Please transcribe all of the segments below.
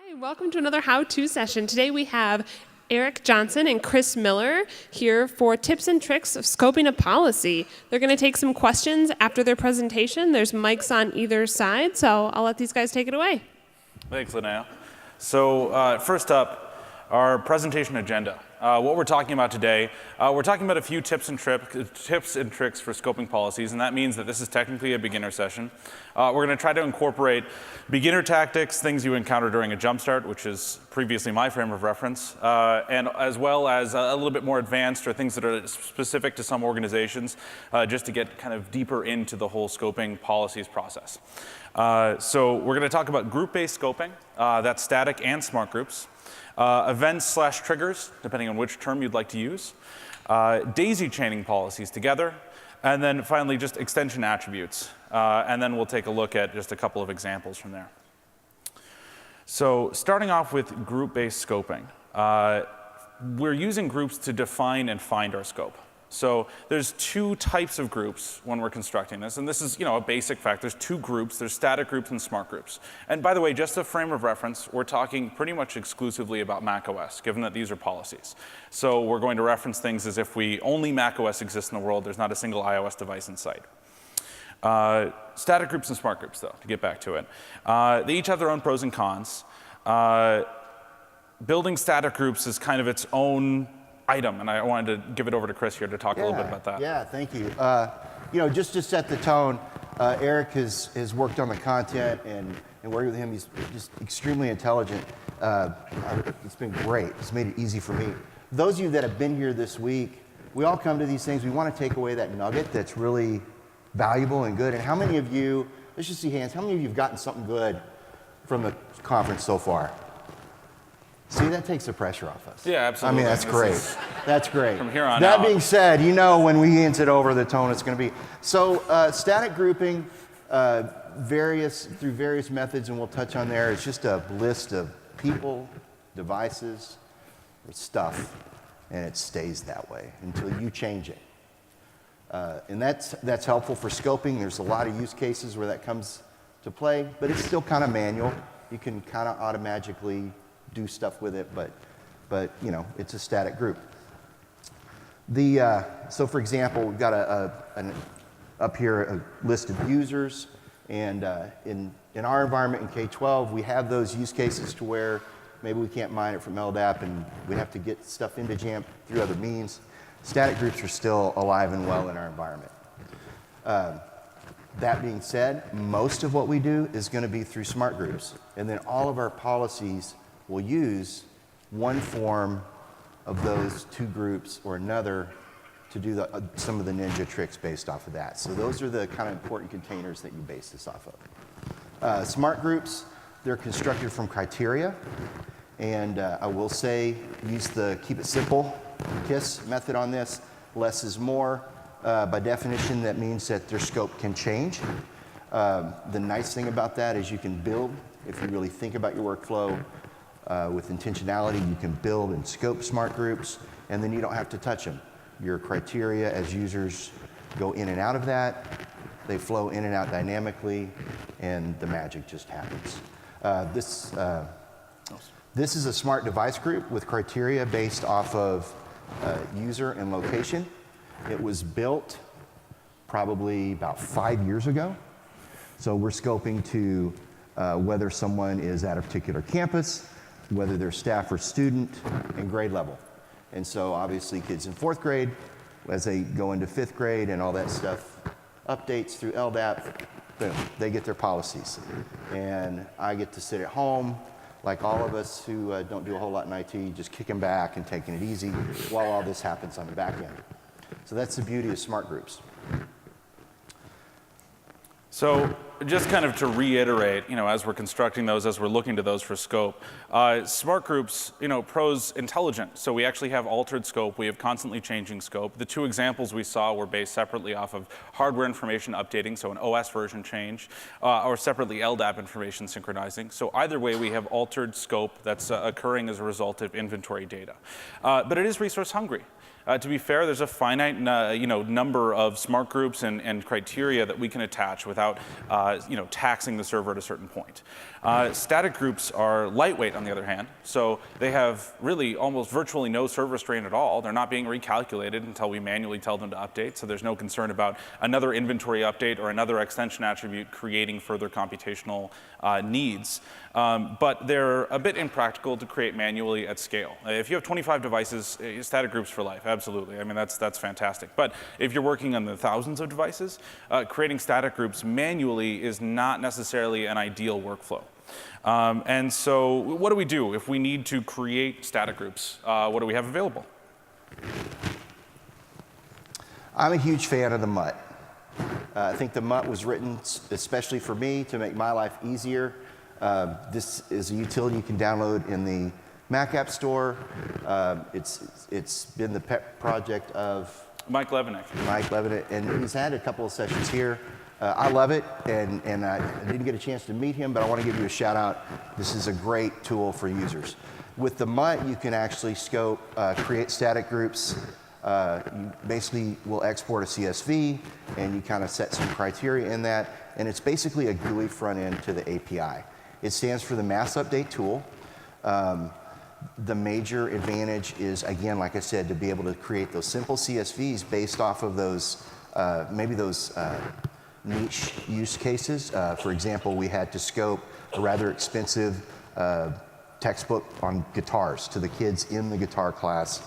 Hi, welcome to another how-to session. Today we have Eric Johnson and Chris Miller here for tips and tricks of scoping a policy. They're going to take some questions after their presentation. There's mics on either side, so I'll let these guys take it away. Thanks, Linnea. So first up, our presentation agenda. What we're talking about today, we're talking about a few tips and tricks for scoping policies, and that means that this is technically a beginner session. We're going to try to incorporate beginner tactics, things you encounter during a JumpStart, which is previously my frame of reference, and as well as a little bit more advanced or things that are specific to some organizations, just to get kind of deeper into the whole scoping policies process. So we're going to talk about group-based scoping, that's static and smart groups. Events/triggers, depending on which term you'd like to use, daisy-chaining policies together, and then finally just extension attributes. And then we'll take a look at just a couple of examples from there. So starting off with group-based scoping, we're using groups to define and find our scope. So there's two types of groups when we're constructing this, and this is a basic fact. There's two groups. There's static groups and smart groups. And by the way, just a frame of reference, we're talking pretty much exclusively about macOS, given that these are policies. So we're going to reference things as if only macOS exists in the world. There's not a single iOS device in sight. Static groups and smart groups, though, to get back to it. They each have their own pros and cons. Building static groups is kind of its own item, and I wanted to give it over to Chris here to talk a little bit about that. Yeah, thank you. Just to set the tone, Eric has worked on the content and working with him. He's just extremely intelligent. It's been great. It's made it easy for me. Those of you that have been here this week, we all come to these things. We want to take away that nugget that's really valuable and good. And how many of you, let's just see hands, how many of you have gotten something good from the conference so far? See, that takes the pressure off us. Yeah, absolutely. I mean, that's great. That's great. From here on out. That being said, when we hint it over the tone it's going to be. So static grouping, through various methods, and we'll touch on there. It's just a list of people, devices, or stuff, and it stays that way until you change it. And that's helpful for scoping. There's a lot of use cases where that comes to play, but it's still kind of manual. You can kind of automatically do stuff with it, but it's a static group. So for example, we've got up here a list of users, and in our environment in K-12, we have those use cases to where maybe we can't mine it from LDAP and we have to get stuff into Jamf through other means. Static groups are still alive and well in our environment. That being said, most of what we do is going to be through smart groups, and then all of our policies will use one form of those two groups or another to do some of the ninja tricks based off of that. So those are the kind of important containers that you base this off of. Smart groups, they're constructed from criteria. And I will say, use the keep it simple, KISS method on this. Less is more. By definition, that means that their scope can change. The nice thing about that is you can build, if you really think about your workflow, with intentionality, you can build and scope smart groups, and then you don't have to touch them. Your criteria as users go in and out of that, they flow in and out dynamically, and the magic just happens. This is a smart device group with criteria based off of user and location. It was built probably about 5 years ago. So we're scoping to whether someone is at a particular campus, whether they're staff or student, and grade level. And so obviously kids in 4th grade, as they go into 5th grade and all that stuff updates through LDAP, boom, they get their policies. And I get to sit at home, like all of us who don't do a whole lot in IT, just kicking back and taking it easy while all this happens on the back end. So that's the beauty of smart groups. So just kind of to reiterate, as we're constructing those, as we're looking to those for scope, smart groups, pros intelligent. So we actually have altered scope. We have constantly changing scope. The two examples we saw were based separately off of hardware information updating, so an OS version change, or separately LDAP information synchronizing. So either way, we have altered scope that's occurring as a result of inventory data. But it is resource hungry. To be fair, there's a finite number of smart groups and criteria that we can attach without taxing the server at a certain point. Static groups are lightweight, on the other hand, so they have really almost virtually no server strain at all. They're not being recalculated until we manually tell them to update, so there's no concern about another inventory update or another extension attribute creating further computational needs. But they're a bit impractical to create manually at scale. If you have 25 devices, static groups for life, absolutely. I mean, that's fantastic. But if you're working on the thousands of devices, creating static groups manually is not necessarily an ideal workflow. And so what do we do if we need to create static groups? What do we have available? I'm a huge fan of the MUT. I think the MUT was written especially for me to make my life easier. This is a utility you can download in the Mac App Store. It's been the pet project of Mike Levinek. And he's had a couple of sessions here. I love it, and I didn't get a chance to meet him, but I want to give you a shout out. This is a great tool for users. With the MUT, you can actually scope, create static groups. You basically will export a CSV, and you kind of set some criteria in that, and it's basically a GUI front end to the API. It stands for the Mass Update Tool. The major advantage is, again, like I said, to be able to create those simple CSVs based off of those, maybe those niche use cases. For example, we had to scope a rather expensive textbook on guitars to the kids in the guitar class,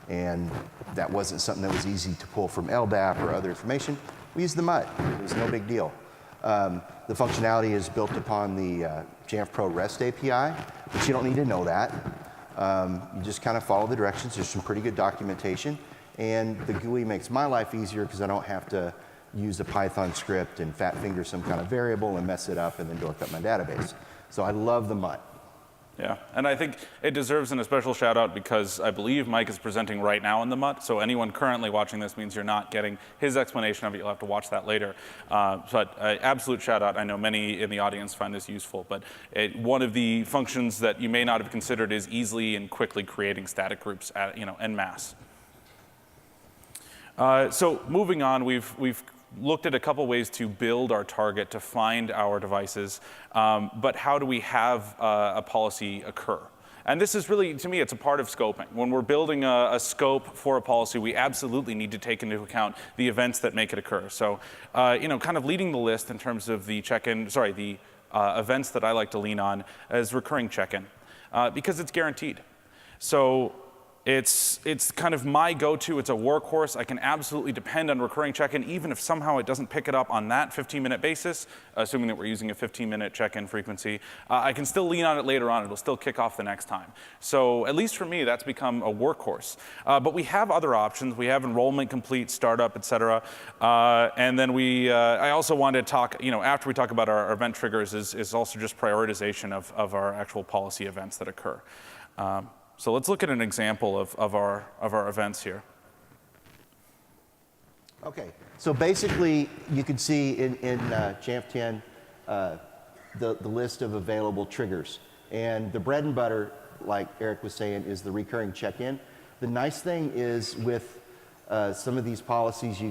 and that wasn't something that was easy to pull from LDAP or other information. We used the MUT. It was no big deal. The functionality is built upon the Jamf Pro REST API, but you don't need to know that. You just kind of follow the directions. There's some pretty good documentation, and the GUI makes my life easier because I don't have to use a Python script and fat finger some kind of variable and mess it up and then dork up my database. So I love the MUT. Yeah, and I think it deserves an special shout out because I believe Mike is presenting right now in the MUT, so anyone currently watching this means you're not getting his explanation of it. You'll have to watch that later. But absolute shout out. I know many in the audience find this useful, but one of the functions that you may not have considered is easily and quickly creating static groups en masse. So moving on, we've looked at a couple ways to build our target to find our devices, but how do we have a policy occur? And this is really, to me, it's a part of scoping. When we're building a scope for a policy, we absolutely need to take into account the events that make it occur. So, kind of leading the list in terms of the events that I like to lean on is recurring check-in, because it's guaranteed. So it's kind of my go-to. It's a workhorse. I can absolutely depend on recurring check-in, even if somehow it doesn't pick it up on that 15-minute basis, assuming that we're using a 15-minute check-in frequency. I can still lean on it later on. It'll still kick off the next time. So at least for me, that's become a workhorse. But we have other options. We have enrollment complete, startup, et cetera. And then I also wanted to talk, after we talk about our event triggers, is also just prioritization of our actual policy events that occur. So let's look at an example of our events here. Okay, so basically you can see in Jamf 10 the list of available triggers. And the bread and butter, like Eric was saying, is the recurring check-in. The nice thing is with some of these policies,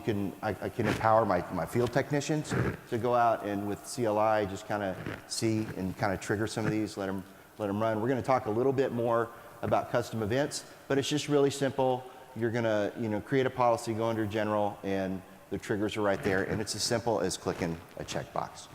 I can empower my field technicians to go out and with CLI just kind of see and kind of trigger some of these, let them run. We're going to talk a little bit more about custom events, but it's just really simple. You're gonna, create a policy, go under general, and the triggers are right there, and it's as simple as clicking a checkbox.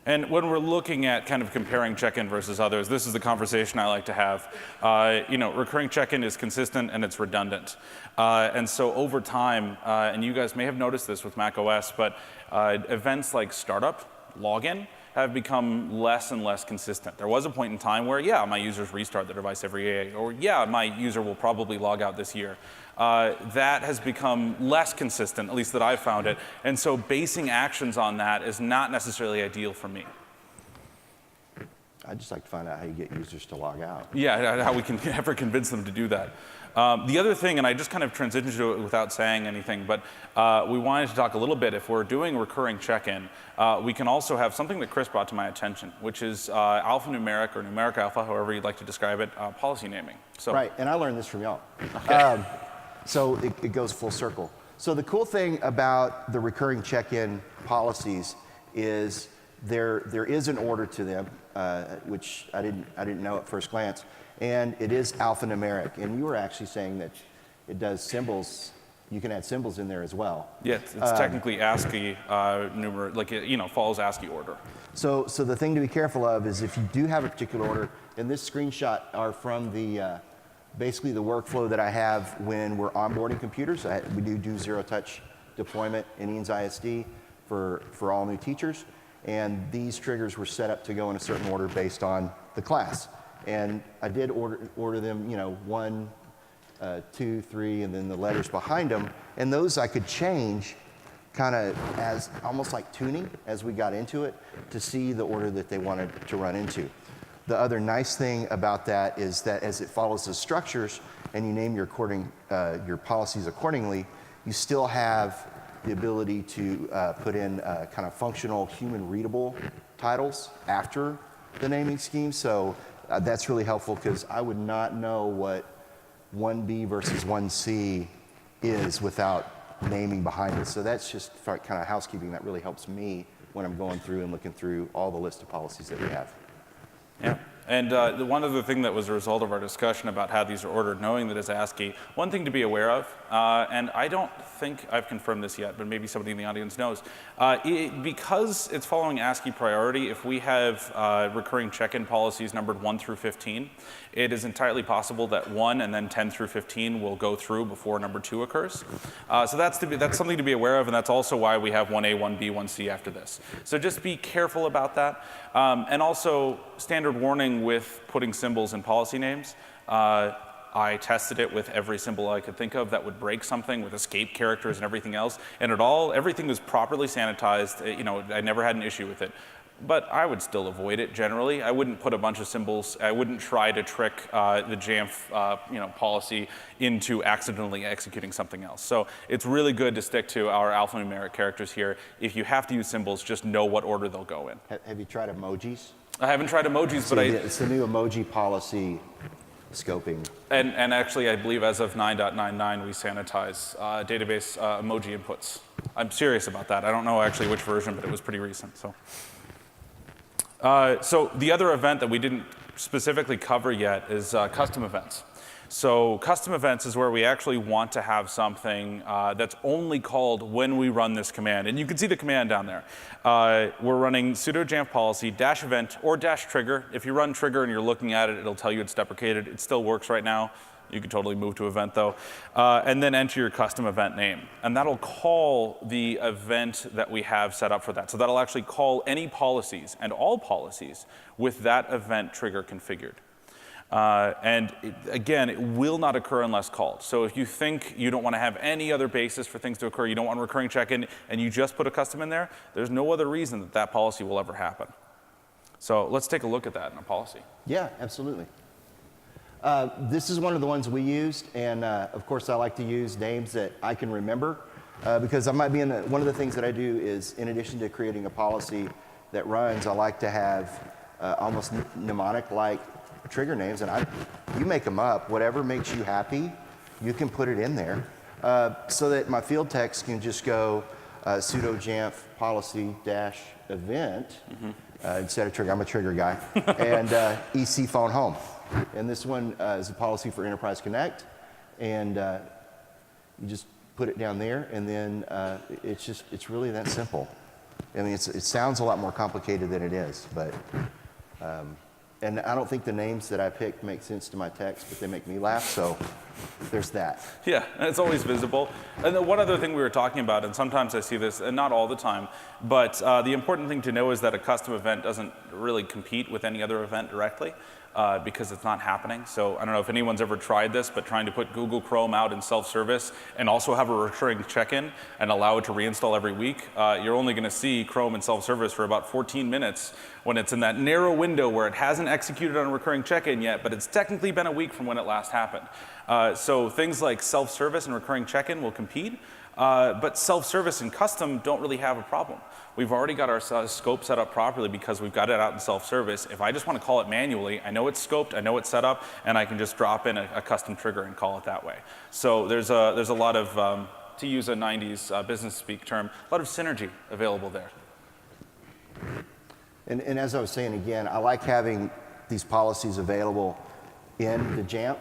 And when we're looking at kind of comparing check-in versus others, this is the conversation I like to have. Recurring check-in is consistent and it's redundant. And so over time, and you guys may have noticed this with Mac OS, but events like startup, login, have become less and less consistent. There was a point in time where, my users restart their device every day, or my user will probably log out this year. That has become less consistent, at least that I've found it, and so basing actions on that is not necessarily ideal for me. I'd just like to find out how you get users to log out. Yeah, how we can ever convince them to do that. The other thing, and I just kind of transitioned to it without saying anything, but we wanted to talk a little bit, if we're doing recurring check-in, we can also have something that Chris brought to my attention, which is alphanumeric or numeric alpha, however you'd like to describe it, policy naming. So, right, and I learned this from y'all. Okay. So it goes full circle. So the cool thing about the recurring check-in policies is there is an order to them, which I didn't know at first glance, and it is alphanumeric. And you were actually saying that it does symbols. You can add symbols in there as well. Yeah, it's technically ASCII numeric, like it follows ASCII order. So the thing to be careful of is if you do have a particular order, and this screenshot are from the basically the workflow that I have when we're onboarding computers. We do zero-touch deployment in Eanes ISD for all new teachers. And these triggers were set up to go in a certain order based on the class. And I did order them, 1, 2, 3, and then the letters behind them. And those I could change kind of as almost like tuning as we got into it to see the order that they wanted to run into. The other nice thing about that is that as it follows the structures and you name your policies accordingly, you still have the ability to put in kind of functional human readable titles after the naming scheme. So that's really helpful because I would not know what 1B versus 1C is without naming behind it. So that's just kind of housekeeping that really helps me when I'm going through and looking through all the list of policies that we have. Yeah. And the one other thing that was a result of our discussion about how these are ordered, knowing that it's ASCII, one thing to be aware of, and I don't think I've confirmed this yet, but maybe somebody in the audience knows, because it's following ASCII priority, if we have recurring check-in policies numbered 1 through 15, it is entirely possible that 1 and then 10 through 15 will go through before number 2 occurs. So that's something to be aware of, and that's also why we have 1A, 1B, 1C after this. So just be careful about that. And also, standard warning with putting symbols in policy names. I tested it with every symbol I could think of that would break something with escape characters and everything else. And everything was properly sanitized. I never had an issue with it. But I would still avoid it generally. I wouldn't put a bunch of symbols. I wouldn't try to trick the Jamf policy into accidentally executing something else. So it's really good to stick to our alphanumeric characters here. If you have to use symbols, just know what order they'll go in. Have you tried emojis? I haven't tried emojis, but it's the new emoji policy scoping. And actually, I believe as of 9.99, we sanitize database emoji inputs. I'm serious about that. I don't know actually which version, but it was pretty recent. So the other event that we didn't specifically cover yet is custom events. So custom events is where we actually want to have something that's only called when we run this command. And you can see the command down there. We're running sudo jamf policy -event or -trigger. If you run trigger and you're looking at it, it'll tell you it's deprecated. It still works right now. You can totally move to event though. And then enter your custom event name. And that'll call the event that we have set up for that. So that'll actually call any policies and all policies with that event trigger configured. And again, it will not occur unless called. So if you think you don't want to have any other basis for things to occur, you don't want recurring check-in, and you just put a custom in there, there's no other reason that that policy will ever happen. So let's take a look at that in a policy. Yeah, absolutely. This is one of the ones we used, and of course I like to use names that I can remember, because I might be one of the things that I do is, in addition to creating a policy that runs, I like to have almost mnemonic-like trigger names, and you make them up. Whatever makes you happy, you can put it in there, so that my field text can just go sudo jamf policy -event instead of trigger. I'm a trigger guy, and EC phone home. And this one is a policy for Enterprise Connect, and you just put it down there, and then it's really that simple. I mean, it sounds a lot more complicated than it is, but and I don't think the names that I picked make sense to my text, but they make me laugh, so there's that. Yeah, and it's always visible. And then one other thing we were talking about, and sometimes I see this, and not all the time, but the important thing to know is that a custom event doesn't really compete with any other event directly. Because it's not happening. So I don't know if anyone's ever tried this, but trying to put Google Chrome out in self-service and also have a recurring check-in and allow it to reinstall every week, you're only going to see Chrome in self-service for about 14 minutes when it's in that narrow window where it hasn't executed on a recurring check-in yet, but it's technically been a week from when it last happened. So things like self-service and recurring check-in will compete, but self-service and custom don't really have a problem. We've already got our scope set up properly because we've got it out in self-service. If I just want to call it manually, I know it's scoped, I know it's set up, and I can just drop in a custom trigger and call it that way. So there's a lot of, to use a 90s business speak term, a lot of synergy available there. And as I was saying again, I like having these policies available in the Jamf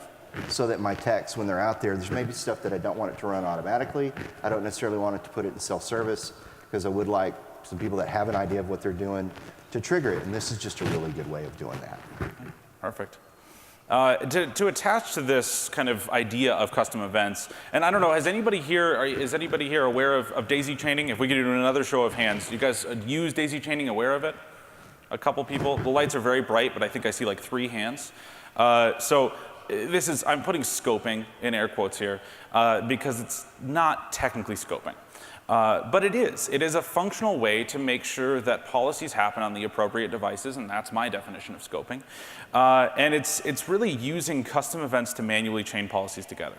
so that my techs, when they're out there, there's maybe stuff that I don't want it to run automatically. I don't necessarily want it to put it in self-service because I would like some people that have an idea of what they're doing to trigger it. And this is just a really good way of doing that. Perfect. To attach to this kind of idea of custom events, and I don't know, is anybody here aware of daisy chaining? If we could do another show of hands, you guys use daisy chaining, aware of it? A couple people. The lights are very bright, but I think I see like 3 hands. So this is, I'm putting scoping in air quotes here because it's not technically scoping. But it is. It is a functional way to make sure that policies happen on the appropriate devices, and that's my definition of scoping. And it's really using custom events to manually chain policies together.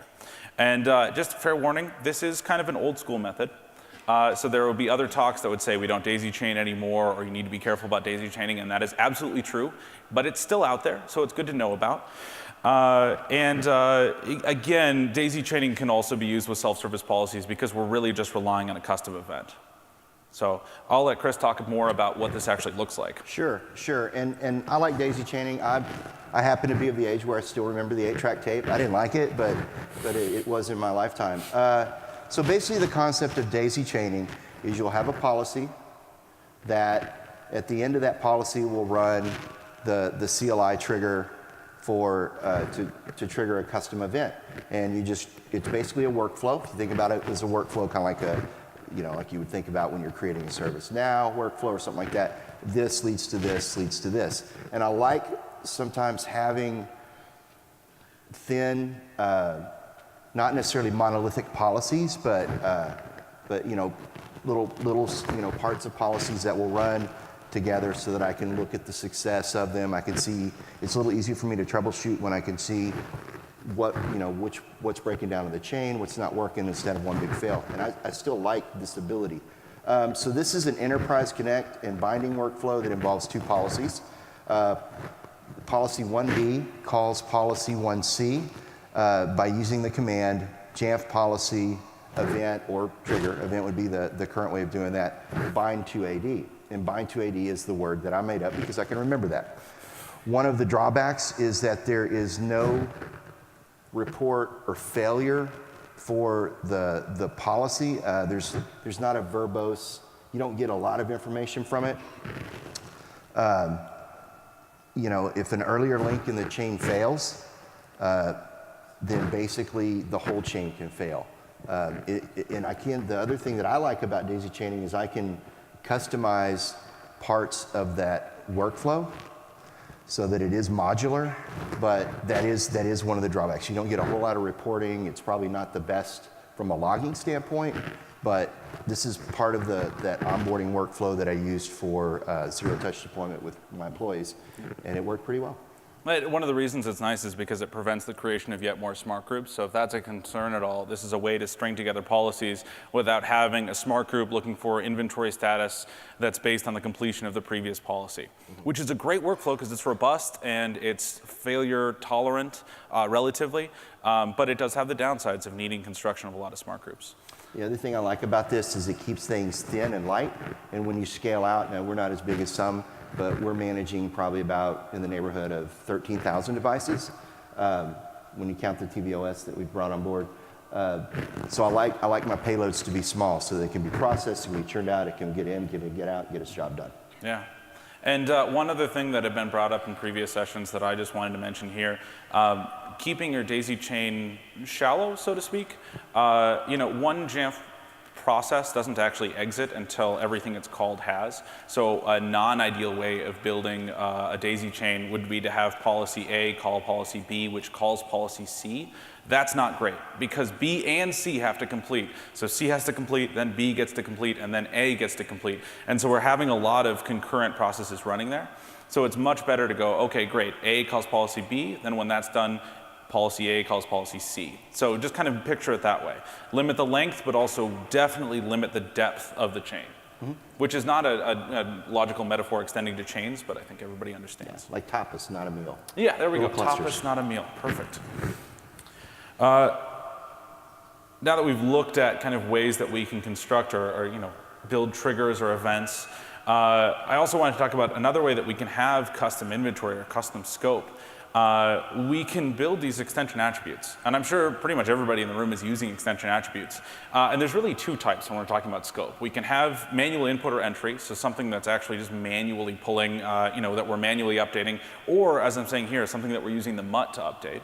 And just fair warning, this is kind of an old school method. So there will be other talks that would say we don't daisy chain anymore, or you need to be careful about daisy chaining, and that is absolutely true. But it's still out there, so it's good to know about. Again, daisy chaining can also be used with self-service policies because we're really just relying on a custom event. So I'll let Chris talk more about what this actually looks like. Sure. And I like daisy chaining. I happen to be of the age where I still remember the 8-track tape. I didn't like it, but it was in my lifetime. So basically the concept of daisy chaining is you'll have a policy that at the end of that policy will run the CLI trigger to trigger a custom event. And it's basically a workflow. If you think about it as a workflow, kind of like like you would think about when you're creating a ServiceNow workflow or something like that. This leads to this, leads to this. And I like sometimes having thin, not necessarily monolithic policies, but little parts of policies that will run together so that I can look at the success of them. I can see, it's a little easier for me to troubleshoot when I can see what's breaking down in the chain, what's not working instead of one big fail. And I still like this ability. So this is an enterprise connect and binding workflow that involves 2 policies. Policy 1B calls policy 1C by using the command Jamf policy event or trigger. Event would be the current way of doing that. Bind to AD. And bind to AD is the word that I made up because I can remember that. One of the drawbacks is that there is no report or failure for the policy. There's not a verbose, you don't get a lot of information from it. If an earlier link in the chain fails, then basically the whole chain can fail. The other thing that I like about daisy chaining is I can customize parts of that workflow so that it is modular, but that is one of the drawbacks. You don't get a whole lot of reporting. It's probably not the best from a logging standpoint, but this is part of that onboarding workflow that I used for zero-touch deployment with my employees, and it worked pretty well. One of the reasons it's nice is because it prevents the creation of yet more smart groups. So if that's a concern at all, this is a way to string together policies without having a smart group looking for inventory status that's based on the completion of the previous policy, which is a great workflow because it's robust and it's failure tolerant relatively, but it does have the downsides of needing construction of a lot of smart groups. The other thing I like about this is it keeps things thin and light, and when you scale out, now we're not as big as some, but we're managing probably about in the neighborhood of 13,000 devices when you count the tvOS that we've brought on board. So I like my payloads to be small so they can be processed, it can be churned out, it can get in, get out, get its job done. Yeah. And one other thing that had been brought up in previous sessions that I just wanted to mention here, keeping your daisy chain shallow, so to speak. One Jamf process doesn't actually exit until everything it's called has. So a non-ideal way of building a daisy chain would be to have policy A call policy B, which calls policy C. That's not great, because B and C have to complete. So C has to complete, then B gets to complete, and then A gets to complete. And so we're having a lot of concurrent processes running there. So it's much better to go, okay, great, A calls policy B, then when that's done, policy A calls policy C. So just kind of picture it that way. Limit the length, but also definitely limit the depth of the chain, which is not a logical metaphor extending to chains, but I think everybody understands. Yeah, like tapas, not a meal. Yeah, there we go. Little clusters. Tapas, not a meal. Perfect. Now that we've looked at kind of ways that we can construct or build triggers or events, I also wanted to talk about another way that we can have custom inventory or custom scope. We can build these extension attributes. And I'm sure pretty much everybody in the room is using extension attributes. And there's really two types when we're talking about scope. We can have manual input or entry, so something that's actually just manually pulling, that we're manually updating, or as I'm saying here, something that we're using the MUT to update.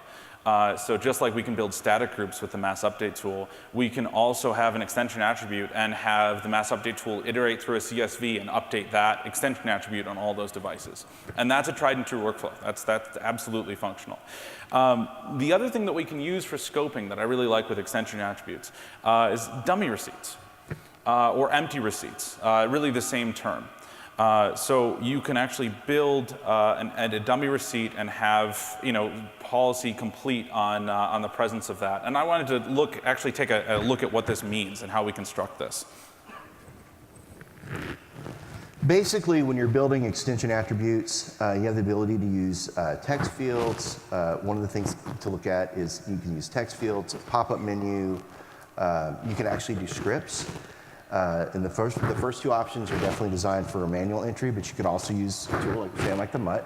So just like we can build static groups with the mass update tool, we can also have an extension attribute and have the mass update tool iterate through a CSV and update that extension attribute on all those devices. And that's a tried and true workflow. That's absolutely functional. The other thing that we can use for scoping that I really like with extension attributes is dummy receipts or empty receipts, really the same term. So you can actually build a dummy receipt and have policy complete on the presence of that. And I wanted to actually take a look at what this means and how we construct this. Basically, when you're building extension attributes, you have the ability to use text fields. One of the things to look at is you can use text fields, a pop-up menu. You can actually do scripts. And the first two options are definitely designed for a manual entry, but you can also use a tool like the MUT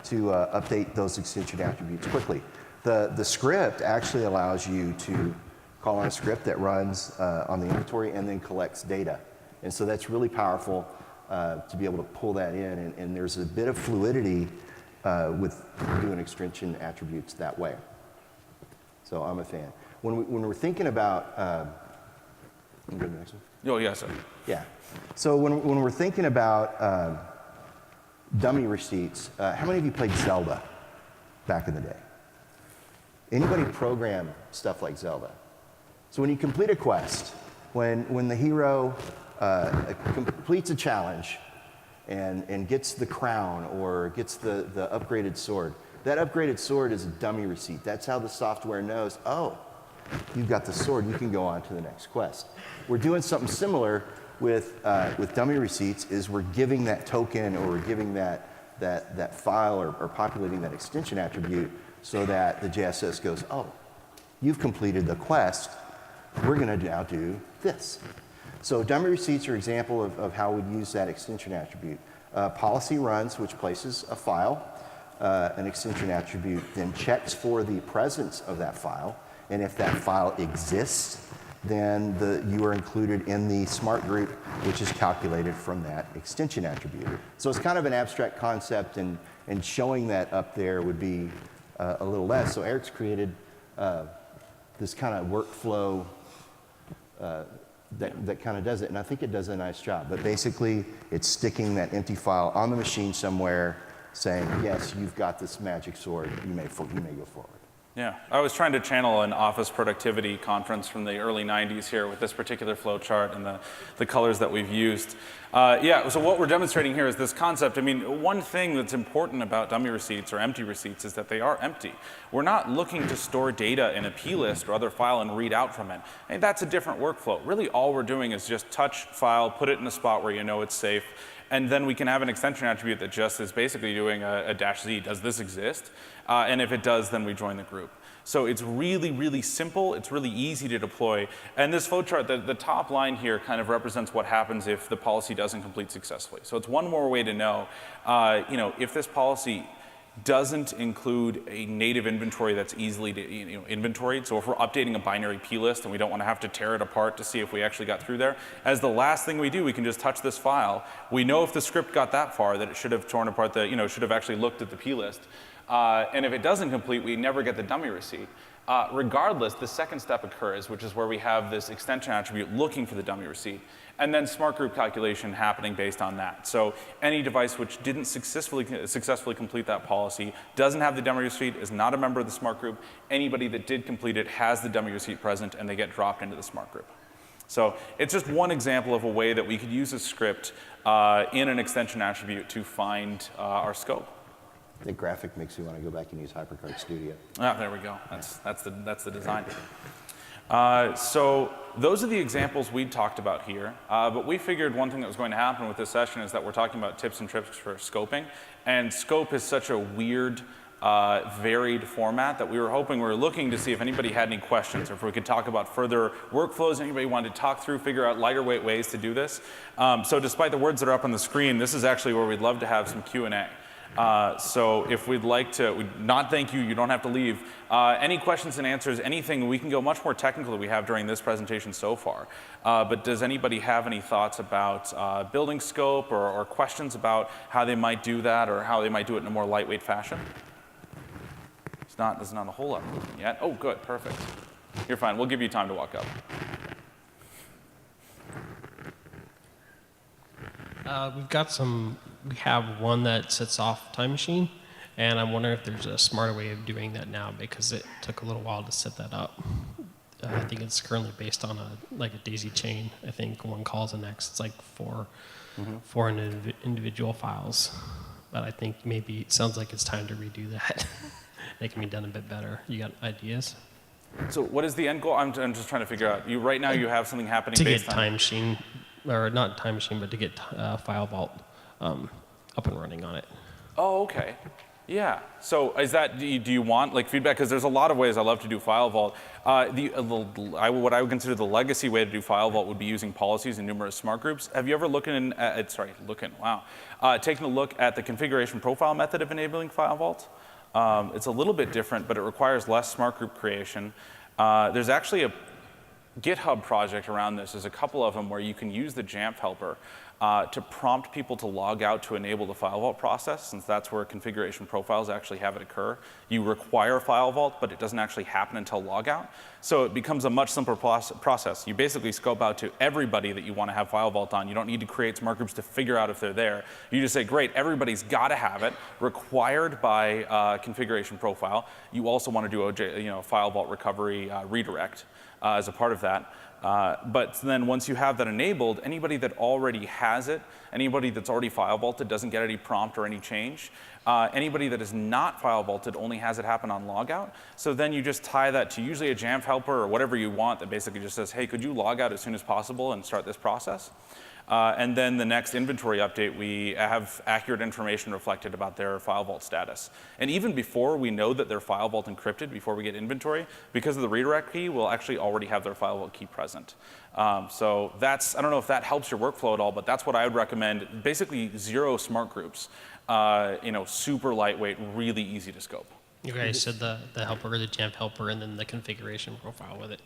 to update those extension attributes quickly. The script actually allows you to call on a script that runs on the inventory and then collects data. And so that's really powerful to be able to pull that in. And there's a bit of fluidity with doing extension attributes that way. So I'm a fan. When we're thinking about, can we go to the next one? Oh, yes, sir. Yeah. So when we're thinking about dummy receipts, how many of you played Zelda back in the day? Anybody program stuff like Zelda? So when you complete a quest, when the hero completes a challenge and gets the crown or gets the upgraded sword, that upgraded sword is a dummy receipt. That's how the software knows, oh, you've got the sword, you can go on to the next quest. We're doing something similar with dummy receipts, is we're giving that token or we're giving that file or populating that extension attribute so that the JSS goes, oh, you've completed the quest, we're gonna now do this. So dummy receipts are an example of how we'd use that extension attribute. Policy runs, which places a file, an extension attribute, then checks for the presence of that file. And if that file exists, then you are included in the smart group, which is calculated from that extension attribute. So it's kind of an abstract concept, and showing that up there would be a little less. So Eric's created this kind of workflow that kind of does it, and I think it does a nice job. But basically, it's sticking that empty file on the machine somewhere, saying, yes, you've got this magic sword, you may go forward. Yeah, I was trying to channel an office productivity conference from the early 90s here with this particular flow chart and the colors that we've used. Yeah, so what we're demonstrating here is this concept. I mean, one thing that's important about dummy receipts or empty receipts is that they are empty. We're not looking to store data in a plist or other file and read out from it. And that's a different workflow. Really, all we're doing is just touch file, put it in a spot where you know it's safe, and then we can have an extension attribute that just is basically doing a -z. Does this exist? And if it does, then we join the group. So it's really, really simple. It's really easy to deploy. And this flowchart, the top line here kind of represents what happens if the policy doesn't complete successfully. So it's one more way to know, if this policy doesn't include a native inventory that's easily inventoried. So if we're updating a binary plist and we don't want to have to tear it apart to see if we actually got through there, as the last thing we do, we can just touch this file. We know if the script got that far that it should have torn apart should have actually looked at the plist. And if it doesn't complete, we never get the dummy receipt. Regardless, the second step occurs, which is where we have this extension attribute looking for the dummy receipt, and then smart group calculation happening based on that. So any device which didn't successfully complete that policy, doesn't have the dummy receipt, is not a member of the smart group. Anybody that did complete it has the dummy receipt present, and they get dropped into the smart group. So it's just one example of a way that we could use a script in an extension attribute to find our scope. The graphic makes me want to go back and use HyperCard Studio. Ah, there we go. That's the design. So those are the examples we talked about here. But we figured one thing that was going to happen with this session is that we're talking about tips and tricks for scoping. And scope is such a weird, varied format that we were looking to see if anybody had any questions, or if we could talk about further workflows, anybody wanted to talk through, figure out lighter weight ways to do this. So despite the words that are up on the screen, this is actually where we'd love to have some Q&A. So if we'd like to, we'd not thank you, you don't have to leave. Any questions and answers, anything, we can go much more technical than we have during this presentation so far. But does anybody have any thoughts about building scope, or questions about how they might do that, or how they might do it in a more lightweight fashion? There's not a whole lot yet. Oh, good, perfect. You're fine, we'll give you time to walk up. We have one that sets off time machine, and I'm wondering if there's a smarter way of doing that now, because it took a little while to set that up. I think it's currently based on a daisy chain. I think one calls the next. It's like four individual files. But I think maybe it sounds like it's time to redo that. It can be done a bit better. You got ideas? So what is the end goal? I'm just trying to figure out. Right now you have something happening to based get time machine, or not time machine, but to get file vault up and running on it. Oh, okay. Yeah. So is that, do you want like feedback? Because there's a lot of ways I love to do file vault. What I would consider the legacy way to do file vault would be using policies in numerous smart groups. Have you ever taken a look at the configuration profile method of enabling file vault? It's a little bit different, but it requires less smart group creation. There's actually a GitHub project around this. There's a couple of them where you can use the Jamf helper to prompt people to log out to enable the file vault process, since that's where configuration profiles actually have it occur. You require file vault, but it doesn't actually happen until logout. So it becomes a much simpler process. You basically scope out to everybody that you want to have file vault on. You don't need to create smart groups to figure out if they're there. You just say, great, everybody's got to have it, required by configuration profile. You also want to do file vault recovery redirect as a part of that. But then once you have that enabled, anybody that already has it, anybody that's already file vaulted doesn't get any prompt or any change. Anybody that is not file vaulted only has it happen on logout. So then you just tie that to usually a Jamf helper or whatever you want that basically just says, hey, could you log out as soon as possible and start this process? And then the next inventory update, we have accurate information reflected about their file vault status. And even before we know that their file vault encrypted, before we get inventory, because of the redirect key, we'll actually already have their file vault key present. So that's, I don't know if that helps your workflow at all, but that's what I would recommend. Basically 0 smart groups, super lightweight, really easy to scope. You guys said the helper, the Jamf helper, and then the configuration profile with it.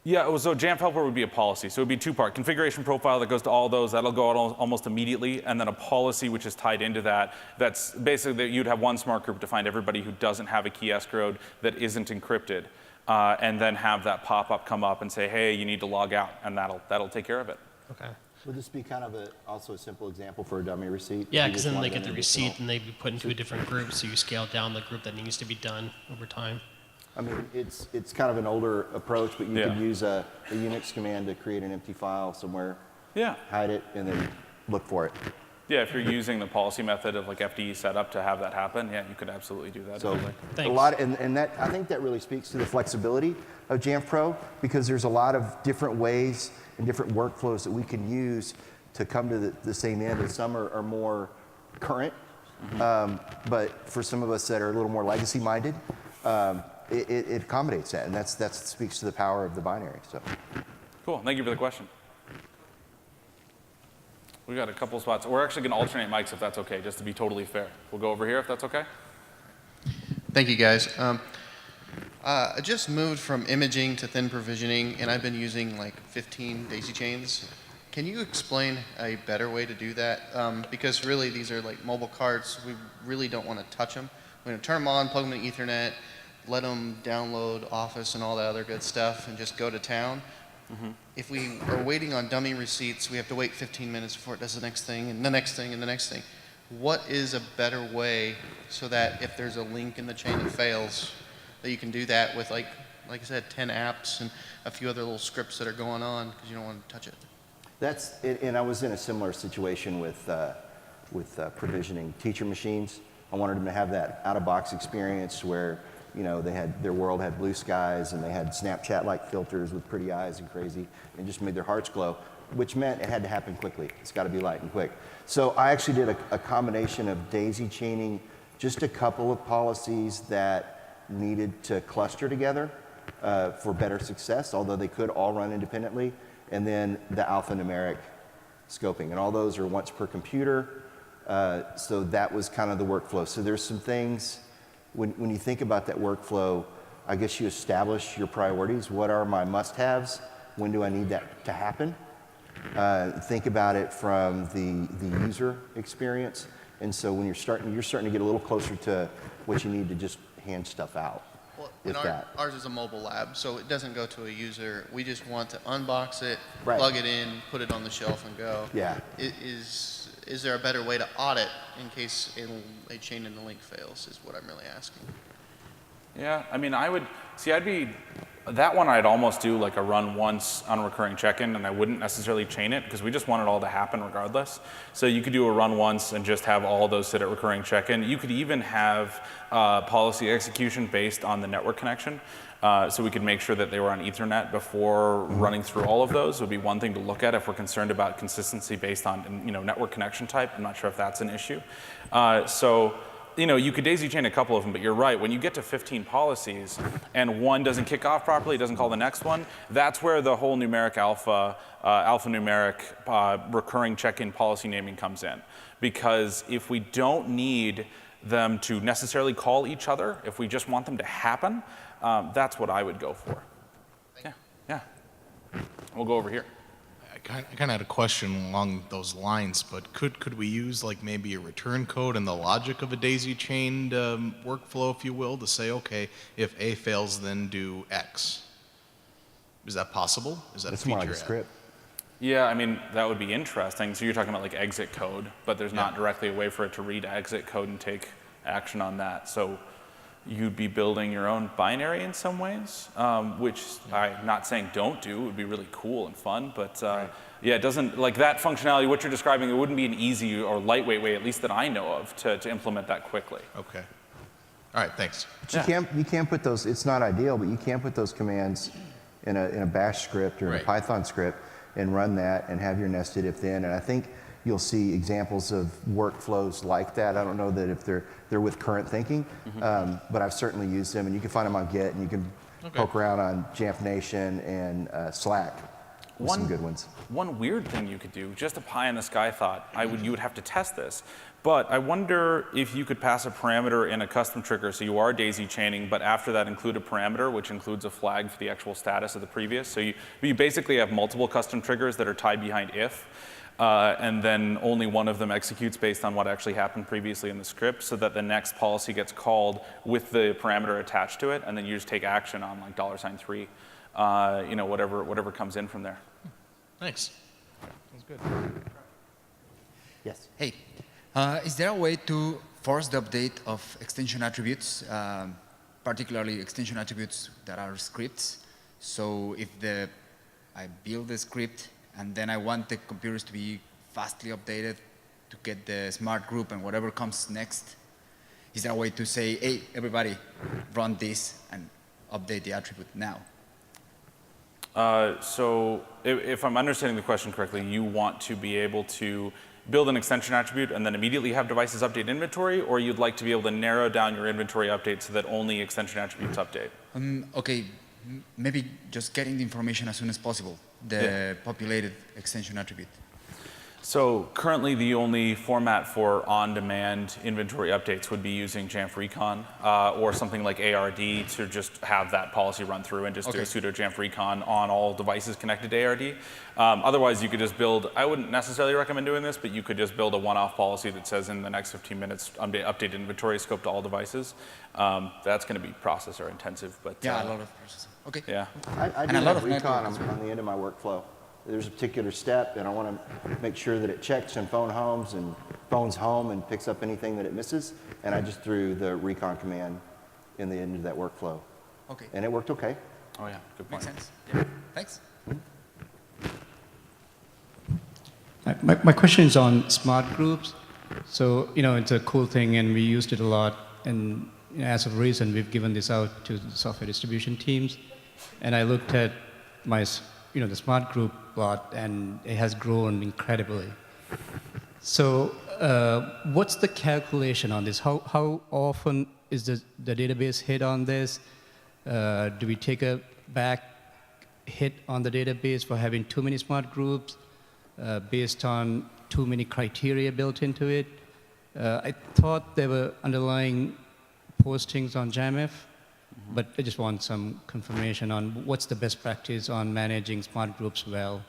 Yeah, so Jamf helper would be a policy. So it would be 2-part. Configuration profile that goes to all those, that'll go out almost immediately, and then a policy which is tied into that. That's basically that you'd have one smart group to find everybody who doesn't have a key escrowed that isn't encrypted, and then have that pop-up come up and say, hey, you need to log out, and that'll take care of it. Okay. Would this be kind of also a simple example for a dummy receipt? Yeah, because then they get the receipt and they be put into a different group, so you scale down the group that needs to be done over time. I mean, it's kind of an older approach, but you could use a Unix command to create an empty file somewhere, hide it, and then look for it. Yeah, if you're using the policy method of like FDE setup to have that happen, yeah, you could absolutely do that. So Thanks. and that, I think that really speaks to the flexibility of Jamf Pro, because there's a lot of different ways and different workflows that we can use to come to the same end, and some are more current, but for some of us that are a little more legacy minded, it accommodates that, and that speaks to the power of the binary. So, cool. Thank you for the question. We got a couple spots. We're actually going to alternate mics if that's okay, just to be totally fair. We'll go over here if that's okay. Thank you, guys. I just moved from imaging to thin provisioning, and I've been using like 15 daisy chains. Can you explain a better way to do that? Because really, these are like mobile cards. We really don't want to touch them. We're going to turn them on, plug them in Ethernet. let them download Office and all that other good stuff and just go to town. If we are waiting on dummy receipts, we have to wait 15 minutes before it does the next thing and the next thing and the next thing. What is a better way so that if there's a link in the chain that fails, that you can do that with, like I said, 10 apps and a few other little scripts that are going on because you don't want to touch it? That's it, and I was in a similar situation with provisioning teacher machines. I wanted them to have that out-of-box experience where, you know, their world had blue skies and they had Snapchat-like filters with pretty eyes and crazy, and just made their hearts glow, which meant it had to happen quickly. It's got to be light and quick. So I actually did a combination of daisy chaining just a couple of policies that needed to cluster together for better success, although they could all run independently, and then the alphanumeric scoping. And all those are once per computer, so that was kind of the workflow. So there's some things, when you think about that workflow, I guess you establish your priorities. What are my must-haves? When do I need that to happen? Think about it from the user experience. And so when you're starting to get a little closer to what you need to just hand stuff out. Well, with and that. ours is a mobile lab, so it doesn't go to a user. We just want to unbox it, Right. plug it in, put it on the shelf, and go. Yeah. Is there a better way to audit in case a chain in the link fails, is what I'm really asking. Yeah, I mean, that one I'd almost do like a run once on recurring check-in, and I wouldn't necessarily chain it because we just want it all to happen regardless. So you could do a run once and just have all those sit at recurring check-in. You could even have policy execution based on the network connection. So we could make sure that they were on Ethernet before running through all of those. It would be one thing to look at if we're concerned about consistency based on, you know, network connection type. I'm not sure if that's an issue. So, you know, you could daisy chain a couple of them, but you're right. When you get to 15 policies and one doesn't kick off properly, doesn't call the next one, that's where the whole numeric alphanumeric recurring check-in policy naming comes in. Because if we don't need them to necessarily call each other, if we just want them to happen, that's what I would go for. Yeah. We'll go over here. I kind of had a question along those lines, but could we use like maybe a return code and the logic of a daisy chained workflow, if you will, to say, okay, if A fails, then do X? Is that possible? Is that It's a feature? more like a script. Yeah, I mean, that would be interesting. So you're talking about like exit code, but there's not directly a way for it to read exit code and take action on that. So you'd be building your own binary in some ways, which I'm not saying don't do. It would be really cool and fun, but yeah, it doesn't, like that functionality, what you're describing, it wouldn't be an easy or lightweight way, at least that I know of, to implement that quickly. Okay. All right, thanks. But you can't put those, it's not ideal, but you can put those commands in a bash script or in a Python script and run that and have your nested if then. And I think you'll see examples of workflows like that. I don't know that if they're with current thinking, but I've certainly used them, and you can find them on Git, and you can poke around on Jamf Nation and Slack with some good ones. One weird thing you could do, just a pie in the sky thought, you would have to test this, but I wonder if you could pass a parameter in a custom trigger, so you are daisy chaining, but after that include a parameter which includes a flag for the actual status of the previous. So you basically have multiple custom triggers that are tied behind if, and then only one of them executes based on what actually happened previously in the script, so that the next policy gets called with the parameter attached to it, and then you just take action on like $3, you know, whatever comes in from there. Thanks. Sounds good. Yes. Hey, is there a way to force the update of extension attributes, particularly extension attributes that are scripts? So if I build the script and then I want the computers to be fastly updated to get the smart group and whatever comes next, is there a way to say, hey, everybody, run this and update the attribute now? So if I'm understanding the question correctly, you want to be able to build an extension attribute and then immediately have devices update inventory, or you'd like to be able to narrow down your inventory update so that only extension attributes update? Okay, maybe just getting the information as soon as possible, the populated extension attribute. So currently, the only format for on-demand inventory updates would be using Jamf Recon or something like ARD to just have that policy run through and just do a sudo Jamf Recon on all devices connected to ARD. Otherwise, you could just build, I wouldn't necessarily recommend doing this, but you could just build a one-off policy that says in the next 15 minutes, update inventory scope to all devices. That's going to be processor intensive, but Yeah, a lot of processing. Okay. yeah. I And do a lot have of recon network on the end of my workflow. There's a particular step, and I want to make sure that it checks and phones home and picks up anything that it misses, and I just threw the recon command in the end of that workflow. Okay. And it worked okay. Oh yeah, good point. Makes sense. Yeah. Thanks. My question is on smart groups. So, it's a cool thing, and we used it a lot. And as of recent, we've given this out to the software distribution teams. And I looked at the smart group plot, and it has grown incredibly. So, what's the calculation on this? How often is the database hit on this? Do we take a back hit on the database for having too many smart groups based on too many criteria built into it? I thought there were underlying postings on Jamf, but I just want some confirmation on what's the best practice on managing smart groups well.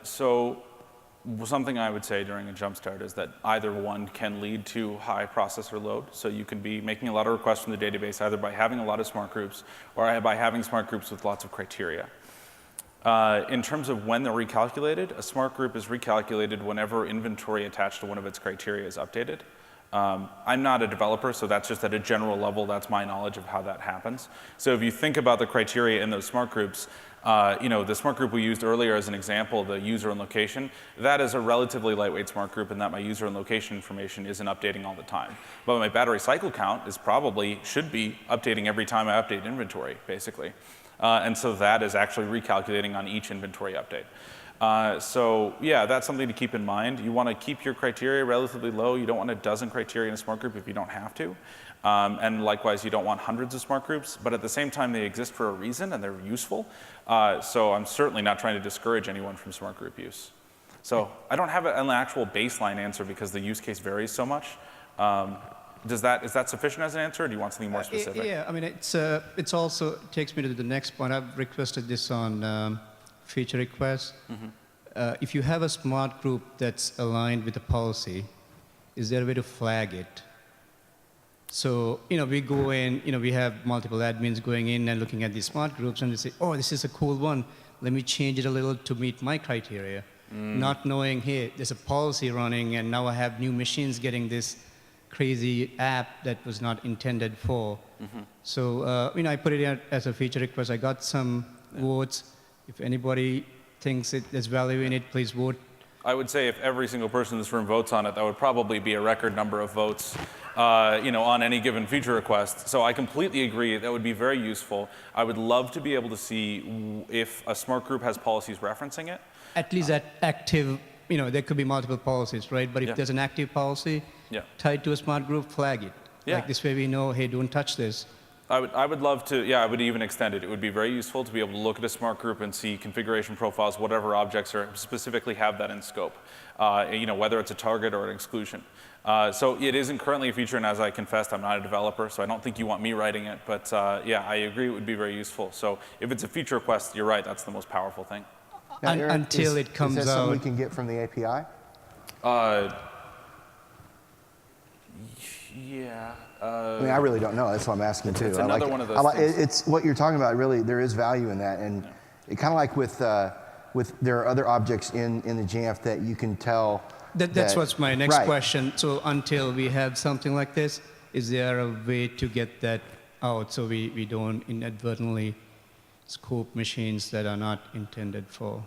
So something I would say during a jump start is that either one can lead to high processor load. So you can be making a lot of requests from the database either by having a lot of smart groups or by having smart groups with lots of criteria. In terms of when they're recalculated, a smart group is recalculated whenever inventory attached to one of its criteria is updated. I'm not a developer, so that's just at a general level, that's my knowledge of how that happens. So if you think about the criteria in those smart groups, the smart group we used earlier as an example, the user and location, that is a relatively lightweight smart group in that my user and location information isn't updating all the time. But my battery cycle count should be updating every time I update inventory, basically. And so that is actually recalculating on each inventory update. So yeah, that's something to keep in mind. You want to keep your criteria relatively low. You don't want a dozen criteria in a smart group if you don't have to. And likewise, you don't want hundreds of smart groups. But at the same time, they exist for a reason, and they're useful. So I'm certainly not trying to discourage anyone from smart group use. So I don't have an actual baseline answer because the use case varies so much. Is that sufficient as an answer, or do you want something more specific? Yeah, I mean, it's also takes me to the next point. I've requested this on feature requests. If you have a smart group that's aligned with a policy, is there a way to flag it? So, we go in, we have multiple admins going in and looking at these smart groups, and they say, oh, this is a cool one. Let me change it a little to meet my criteria. Not knowing, hey, there's a policy running, and now I have new machines getting this crazy app that was not intended for. So, I put it out as a feature request. I got some votes. If anybody thinks there's value in it, please vote. I would say if every single person in this room votes on it, that would probably be a record number of votes, on any given feature request. So I completely agree. That would be very useful. I would love to be able to see if a smart group has policies referencing it. At least that active, there could be multiple policies, right? But if there's an active policy tied to a smart group, flag it. Like this way we know, hey, don't touch this. I would love to, I would even extend it. It would be very useful to be able to look at a smart group and see configuration profiles, whatever objects are specifically have that in scope, whether it's a target or an exclusion. So it isn't currently a feature, and as I confessed, I'm not a developer, so I don't think you want me writing it, but I agree it would be very useful. So if it's a feature request, you're right, that's the most powerful thing. Now, Eric, until it comes out. Is that something we can get from the API? Yeah. I mean, I really don't know. That's what I'm asking too. It's another one of those things. It's what you're talking about. Really, there is value in that, and it kind of like with there are other objects in the Jamf that you can tell. That's what's my next question. So until we have something like this, is there a way to get that out so we don't inadvertently scope machines that are not intended for?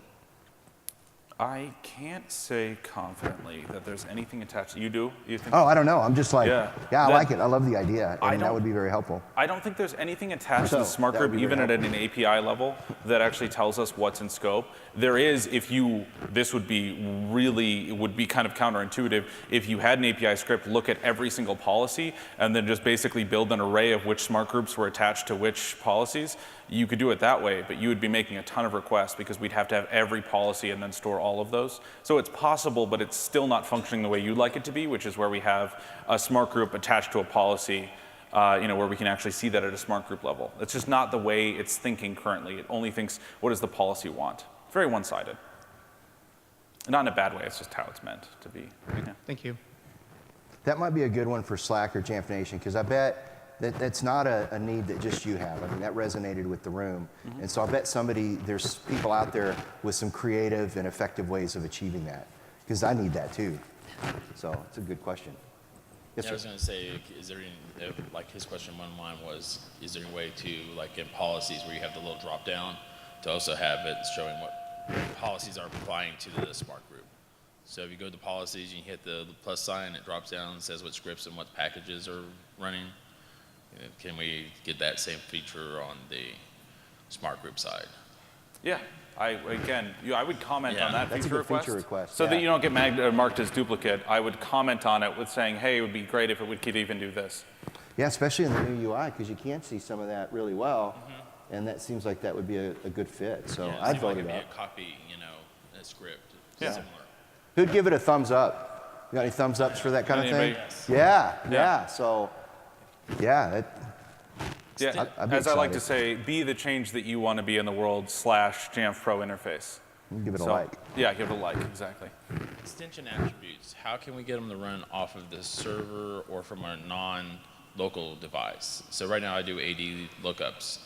I can't say confidently that there's anything attached. You do? You think? Oh, I don't know. I'm just like, I like it. I love the idea, and that would be very helpful. I don't think there's anything attached to the smart group, even at an API level, that actually tells us what's in scope. There is, this would be kind of counterintuitive. If you had an API script, look at every single policy, and then just basically build an array of which smart groups were attached to which policies. You could do it that way, but you would be making a ton of requests because we'd have to have every policy and then store all all of those. So it's possible, but it's still not functioning the way you'd like it to be, which is where we have a smart group attached to a policy, where we can actually see that at a smart group level. It's just not the way it's thinking currently. It only thinks, what does the policy want? It's very one-sided. Not in a bad way, it's just how it's meant to be. Yeah. Thank you. That might be a good one for Slack or Jamf Nation, because I bet that's not a need that just you have. I mean, that resonated with the room. And so I bet there's people out there with some creative and effective ways of achieving that, because I need that too. So it's a good question. Yes, Yeah, I was going to say, is there any, like his question one line was, is there any way to, like in policies where you have the little drop down, to also have it showing what policies are applying to the smart group? So if you go to policies and you hit the plus sign, it drops down and says what scripts and what packages are running. Can we get that same feature on the smart group side? Yeah, I would comment on that That's a feature good feature request, so yeah. that you don't get marked as duplicate. I would comment on it with saying, hey, it would be great if it could even do this. Yeah, especially in the new UI, because you can see some of that really well, and that seems like that would be a good fit. So Yeah, I'd it vote could it be up. a copy, a script, Yeah. similar. Who'd give it a thumbs up? You got any thumbs ups for that kind of thing? Anybody? Yeah. So, yeah. Yeah, I'd be as I like to excited. say, be the change that you want to be in the world / Jamf Pro interface. Give it a So, like. Yeah, give it a like, exactly. Extension attributes, how can we get them to run off of the server or from a non-local device? So right now I do AD lookups.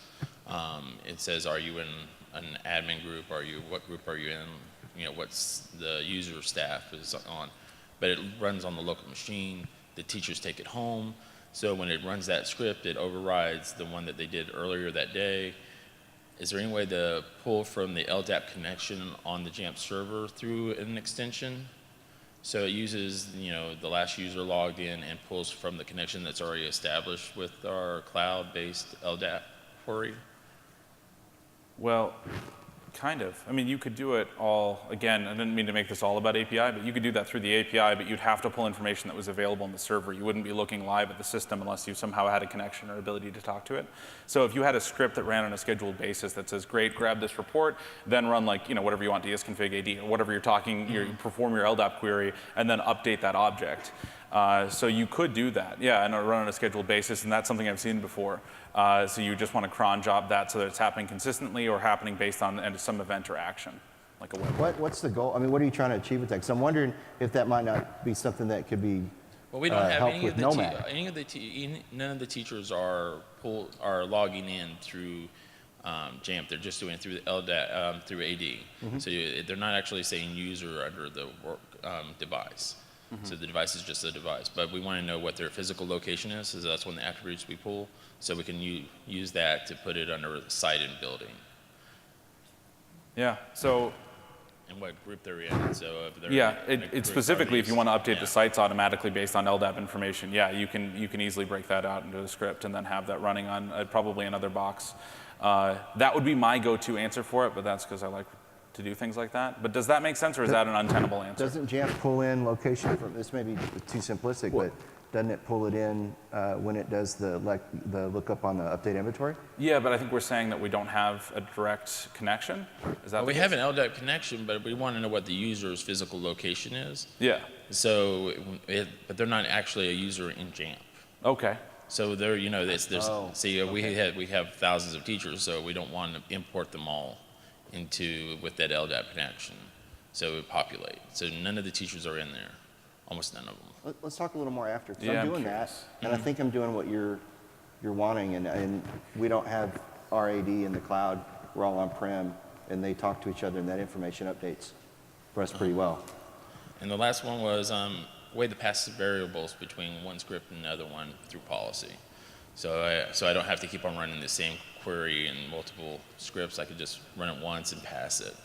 It says, are you in an admin group? What group are you in? What's the user staff is on? But it runs on the local machine. The teachers take it home. So when it runs that script, it overrides the one that they did earlier that day. Is there any way to pull from the LDAP connection on the Jamf server through an extension? So it uses, the last user logged in and pulls from the connection that's already established with our cloud-based LDAP query? Well, kind of. I mean, you could do it all, again, I didn't mean to make this all about API, but you could do that through the API, but you'd have to pull information that was available on the server. You wouldn't be looking live at the system unless you somehow had a connection or ability to talk to it. So if you had a script that ran on a scheduled basis that says, great, grab this report, then run whatever you want, dsconfig AD, or whatever you're talking, you perform your LDAP query, and then update that object. So you could do that, yeah, and run on a scheduled basis, and that's something I've seen before. So you just want to cron job that so that it's happening consistently or happening based on some event or action, like a web. What's the goal? I mean, what are you trying to achieve with that? Because I'm wondering if that might not be something that could be Well, we don't have help any with of the Nomad. none of the teachers are logging in through Jamf. They're just doing it through the LDAP, through AD. So they're not actually saying user under the work device. So the device is just a device. But we want to know what their physical location is, so that's one of the attributes we pull. So we can use that to put it under the site and building. Yeah, so And what group they're in. So if they're yeah, in a it's group specifically if you want to update yeah. the sites automatically based on LDAP information, yeah, you can easily break that out into a script and then have that running on probably another box. That would be my go-to answer for it, but that's because I like to do things like that. But does that make sense, or is that an untenable answer? Doesn't Jamf pull in location from, this may be too simplistic, but doesn't it pull it in when it does the lookup on the update inventory? Yeah, but I think we're saying that we don't have a direct connection. Is that Well, we the have case? an LDAP connection, but we want to know what the user's physical location is. Yeah. So, but they're not actually a user in Jamf. Okay. So they're, there's Oh, see, we have thousands of teachers, so we don't want to import them all with that LDAP connection. So it populate. So none of the teachers are in there, almost none of them. Let's talk a little more after, because Yeah, I'm I'm doing curious. that, and I think I'm doing what you're wanting, and we don't have RAD in the cloud. We're all on-prem, and they talk to each other, and that information updates for us pretty well. And the last one was way to pass the variables between one script and another one through policy. So I don't have to keep on running the same query in multiple scripts. I could just run it once and pass it.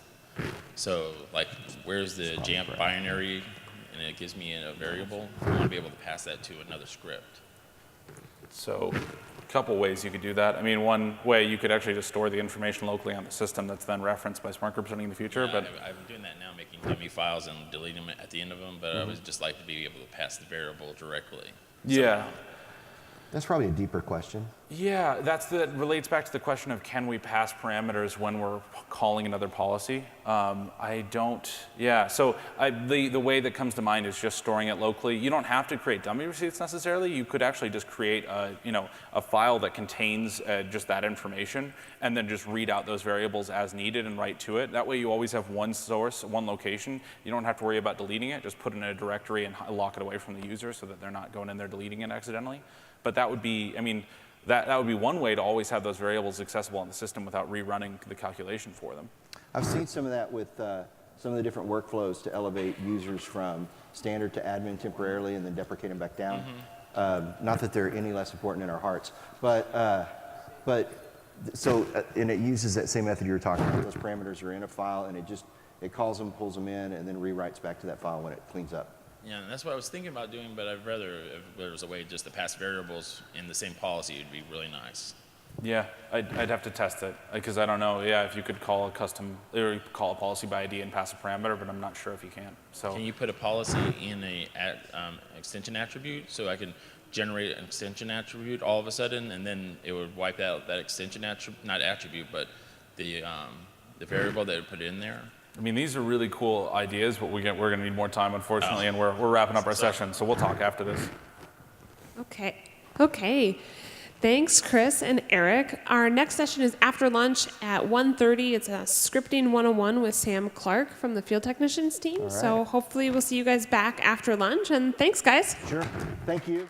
So like, where's the Jamf binary? And it gives me a variable. I want to be able to pass that to another script. So a couple ways you could do that. I mean, one way you could actually just store the information locally on the system that's then referenced by smart groups in the future. Yeah, But I'm doing that now, making dummy files and deleting them at the end of them, but I would just like to be able to pass the variable directly. yeah. That's probably a deeper question. Yeah, that relates back to the question of can we pass parameters when we're calling another policy? I don't, yeah, so the way that comes to mind is just storing it locally. You don't have to create dummy receipts necessarily. You could actually just create a file that contains just that information and then just read out those variables as needed and write to it. That way you always have one source, one location. You don't have to worry about deleting it. Just put it in a directory and lock it away from the user so that they're not going in there deleting it accidentally. But that would be, I mean, that would be one way to always have those variables accessible in the system without rerunning the calculation for them. I've seen some of that with some of the different workflows to elevate users from standard to admin temporarily and then deprecate them back down. Not that they're any less important in our hearts, and it uses that same method you were talking about. Those parameters are in a file, and it calls them, pulls them in, and then rewrites back to that file when it cleans up. Yeah, and that's what I was thinking about doing, but I'd rather if there was a way just to pass variables in the same policy, it'd be really nice. Yeah, I'd have to test it because I don't know. Yeah, if you could call a policy by ID and pass a parameter, but I'm not sure if you can. So can you put a policy in a extension attribute so I can generate an extension attribute all of a sudden, and then it would wipe out that extension attribute, not attribute, but the variable that it put in there? I mean, these are really cool ideas, but we're going to need more time, unfortunately, and we're wrapping up our session, so we'll talk after this. Okay. Thanks, Chris and Eric. Our next session is after lunch at 1:30. It's a scripting 101 with Sam Clark from the field technicians team. All right. So hopefully we'll see you guys back after lunch. And thanks, guys. Sure. Thank you.